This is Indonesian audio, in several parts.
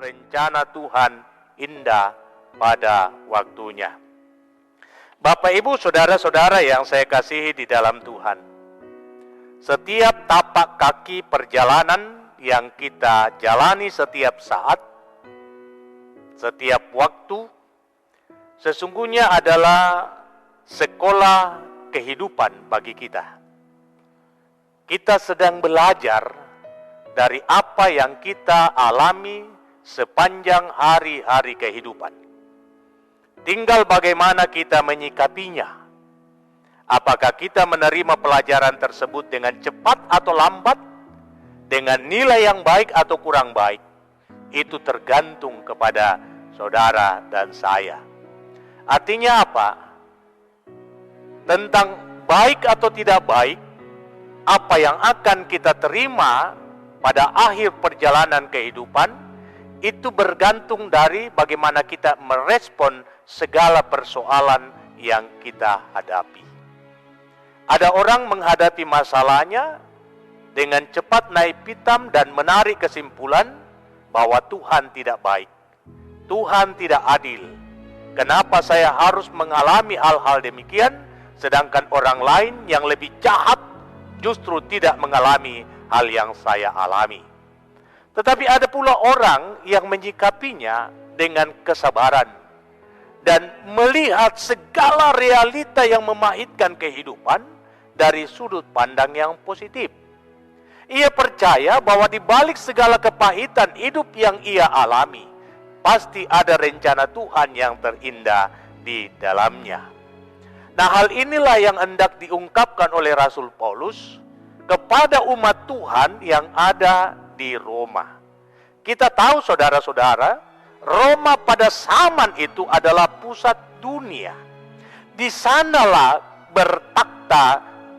rencana Tuhan indah pada waktunya. Bapak, Ibu, saudara-saudara yang saya kasihi di dalam Tuhan, setiap tapak kaki perjalanan yang kita jalani setiap saat, setiap waktu, sesungguhnya adalah sekolah kehidupan bagi kita. Kita sedang belajar dari apa yang kita alami sepanjang hari-hari kehidupan. Tinggal bagaimana kita menyikapinya. Apakah kita menerima pelajaran tersebut dengan cepat atau lambat, dengan nilai yang baik atau kurang baik, itu tergantung kepada saudara dan saya. Artinya apa? Tentang baik atau tidak baik, apa yang akan kita terima pada akhir perjalanan kehidupan, itu bergantung dari bagaimana kita merespon segala persoalan yang kita hadapi. Ada orang menghadapi masalahnya dengan cepat naik pitam dan menarik kesimpulan bahwa Tuhan tidak baik, Tuhan tidak adil. Kenapa saya harus mengalami hal-hal demikian, sedangkan orang lain yang lebih jahat justru tidak mengalami hal yang saya alami. Tetapi ada pula orang yang menyikapinya dengan kesabaran dan melihat segala realita yang memahitkan kehidupan dari sudut pandang yang positif. Ia percaya bahwa di balik segala kepahitan hidup yang ia alami, pasti ada rencana Tuhan yang terindah di dalamnya. Nah, hal inilah yang hendak diungkapkan oleh Rasul Paulus kepada umat Tuhan yang ada di Roma. Kita tahu, saudara-saudara, Roma pada zaman itu adalah pusat dunia. Di sanalah bertakhta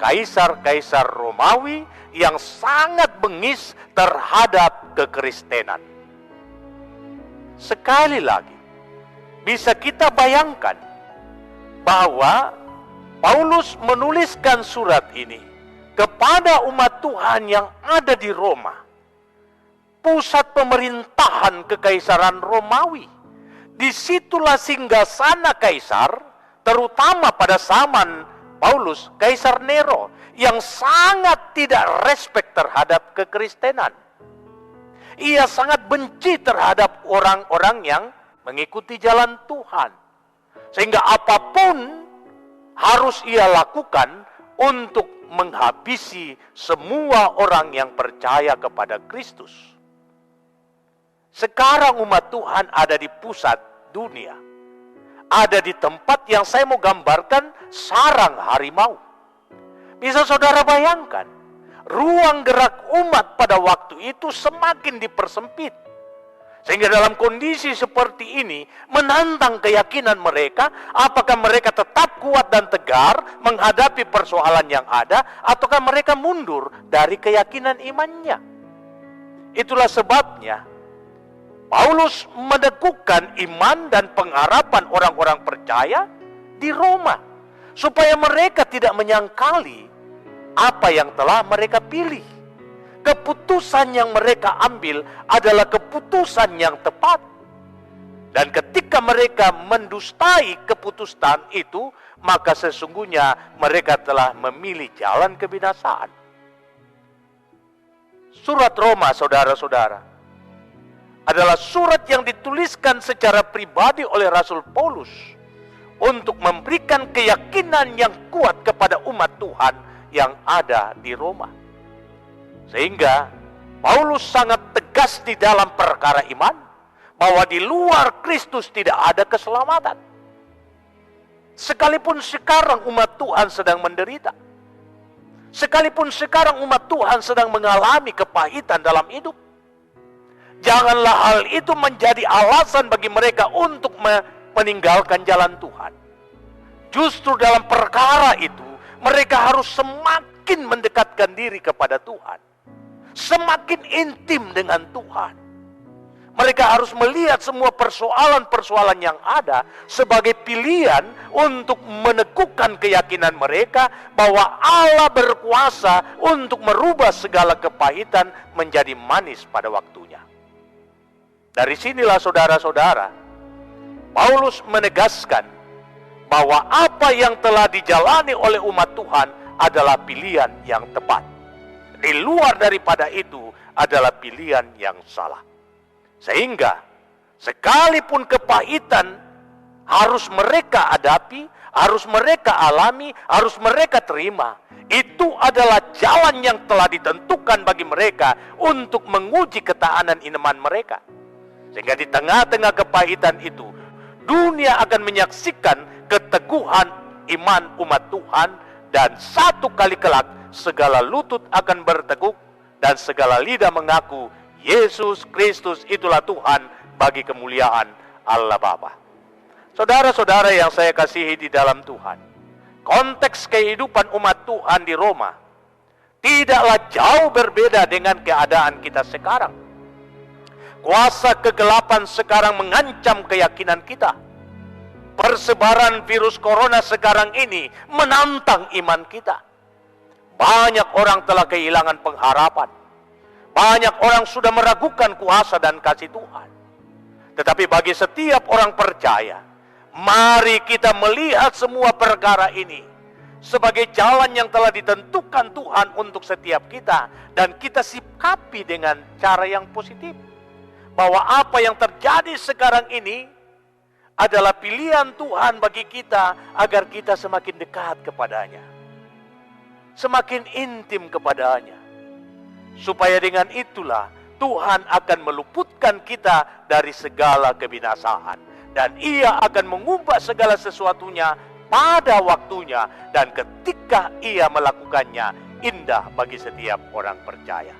kaisar-kaisar Romawi yang sangat bengis terhadap kekristenan. Sekali lagi, bisa kita bayangkan bahwa Paulus menuliskan surat ini kepada umat Tuhan yang ada di Roma, pusat pemerintahan kekaisaran Romawi. Disitulah singgasana kaisar, terutama pada zaman Paulus, Kaisar Nero, yang sangat tidak respek terhadap kekristenan. Ia sangat benci terhadap orang-orang yang mengikuti jalan Tuhan. Sehingga apapun harus ia lakukan untuk menghabisi semua orang yang percaya kepada Kristus. Sekarang umat Tuhan ada di pusat dunia. Ada di tempat yang saya mau gambarkan sarang harimau. Bisa saudara bayangkan, ruang gerak umat pada waktu itu semakin dipersempit. Sehingga dalam kondisi seperti ini, menantang keyakinan mereka, apakah mereka tetap kuat dan tegar menghadapi persoalan yang ada, ataukah mereka mundur dari keyakinan imannya. Itulah sebabnya Paulus meneguhkan iman dan pengharapan orang-orang percaya di Roma, supaya mereka tidak menyangkali apa yang telah mereka pilih. Keputusan yang mereka ambil adalah keputusan yang tepat. Dan ketika mereka mendustai keputusan itu, maka sesungguhnya mereka telah memilih jalan kebinasaan. Surat Roma, saudara-saudara, adalah surat yang dituliskan secara pribadi oleh Rasul Paulus untuk memberikan keyakinan yang kuat kepada umat Tuhan yang ada di Roma. Sehingga Paulus sangat tegas di dalam perkara iman, bahwa di luar Kristus tidak ada keselamatan. Sekalipun sekarang umat Tuhan sedang menderita, sekalipun sekarang umat Tuhan sedang mengalami kepahitan dalam hidup, janganlah hal itu menjadi alasan bagi mereka untuk meninggalkan jalan Tuhan. Justru dalam perkara itu, mereka harus semakin mendekatkan diri kepada Tuhan, semakin intim dengan Tuhan. Mereka harus melihat semua persoalan-persoalan yang ada sebagai pilihan untuk meneguhkan keyakinan mereka bahwa Allah berkuasa untuk merubah segala kepahitan menjadi manis pada waktunya. Dari sinilah saudara-saudara, Paulus menegaskan bahwa apa yang telah dijalani oleh umat Tuhan adalah pilihan yang tepat. Di luar daripada itu adalah pilihan yang salah. Sehingga sekalipun kepahitan harus mereka hadapi, harus mereka alami, harus mereka terima. Itu adalah jalan yang telah ditentukan bagi mereka untuk menguji ketahanan iman mereka. Sehingga di tengah-tengah kepahitan itu, dunia akan menyaksikan keteguhan iman umat Tuhan, dan satu kali kelak segala lutut akan berteguk dan segala lidah mengaku Yesus Kristus itulah Tuhan bagi kemuliaan Allah Bapa. Saudara-saudara yang saya kasihi di dalam Tuhan, konteks kehidupan umat Tuhan di Roma tidaklah jauh berbeda dengan keadaan kita sekarang. Kuasa kegelapan sekarang mengancam keyakinan kita. Persebaran virus corona sekarang ini menantang iman kita. Banyak orang telah kehilangan pengharapan. Banyak orang sudah meragukan kuasa dan kasih Tuhan. Tetapi bagi setiap orang percaya, mari kita melihat semua perkara ini sebagai jalan yang telah ditentukan Tuhan untuk setiap kita, dan kita sikapi dengan cara yang positif. Bahwa apa yang terjadi sekarang ini adalah pilihan Tuhan bagi kita agar kita semakin dekat kepadanya, semakin intim kepadanya, supaya dengan itulah Tuhan akan meluputkan kita dari segala kebinasaan, dan Ia akan mengubah segala sesuatunya pada waktunya, dan ketika Ia melakukannya indah bagi setiap orang percaya.